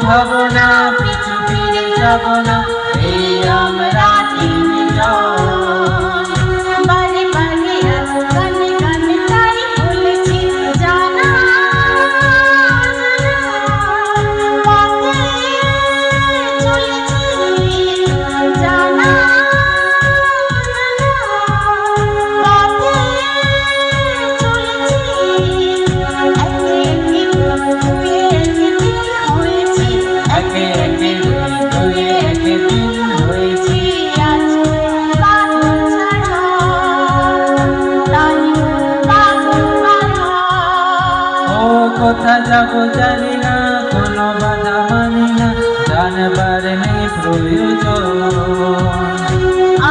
ভাবনা পিছু ফিরে যাব না, এই আমরা তিনজন। বারে বারে গানে গানে তাই বলেছি জানা পথে চলেছি জানা পথে চলেছি একে একে দুয়ে একে দিন হয়েছি আজ বাঁধন ছাড়া তাই বাঁধন পাড়া। ও কোথা যাবো জানি না, কোনো বাধা মানি না, জানবার নেই প্রয়োজন।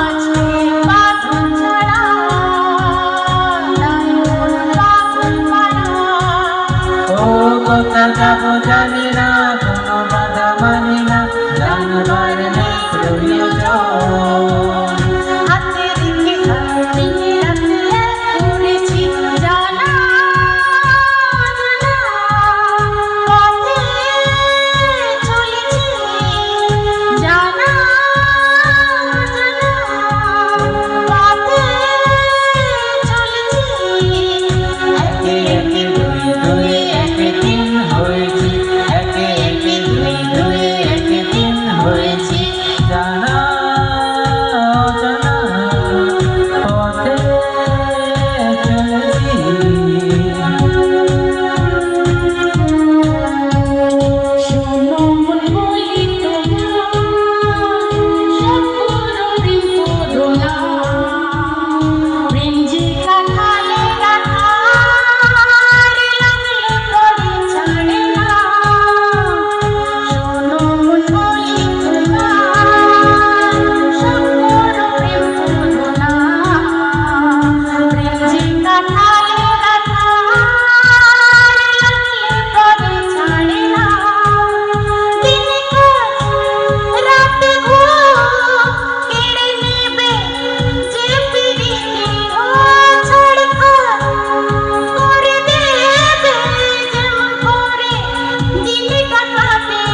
আজকে বাঁধন ছাড়া তাই বাঁধন পাড়া। ও কোথা যাবো জানি না, কোনো বাধা মানি না, জানবার নেই প্রয়োজন। হাতে রেখে হারিয়ে রাতে করেছি জানা জানা পথে চলেছি জানা জানা পথে চলেছি একে একে দুয়ে একে দিন হয়েছি, একে একে দুয়ে একে দিন হয়েছি জানা জানা পথে চলেছি। শোনো মন বলি তোমার সব করো প্রেম করো না, প্রেম যে কাঁঠালে কাঁঠাল লাগলে পরে ছাড়ে না। শোনো মন বলি তোমার সব করো প্রেম করো না, প্রেম যে কাঁঠালে কাঁঠাল লাগলে পরে ছাড়ে না। দিনে কাজ রাতে ঘুম কেড়ে নেবে যে পিরিতি ও ছাড়খাড় করে দেবে যেমন করে দিনে কাটাবে।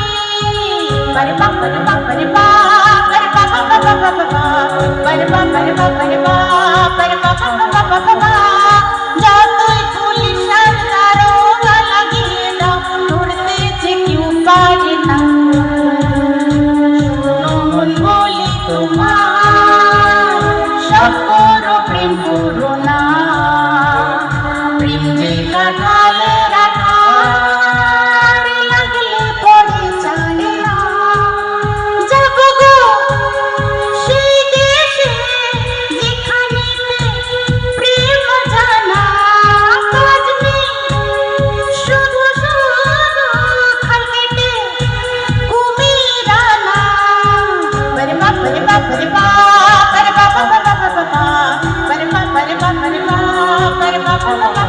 বারে বাপ বারে বাপ বারে বাপ বারে বাপ বাপ বাপ বাপ বারে বাপ বারে বাপ বারে বাপ বারে বাপ বাপ বাপ বাপ। যতই পুলিশ আর দারোগা লাগিয়ে দাও, ধরতে যে কেউ পারে না। শোনো মন বলি তোমার সব করো প্রেম করো না, প্রেম যে কাঁঠালে কাঁঠাল লাগলে পরে ছাড়ে না। যাবো গো সেই দেশে যেখানেতে প্রেম জানা কাজ নেই, শুধু শুধু খাল কেটে কুমির আনা। বারে বাপ বারে বাপ বারে বাপ বারে বাপ বাপ বাপ বাপ বারে বাপ বারে বাপ বারে বাপ বারে বাপ বাপ।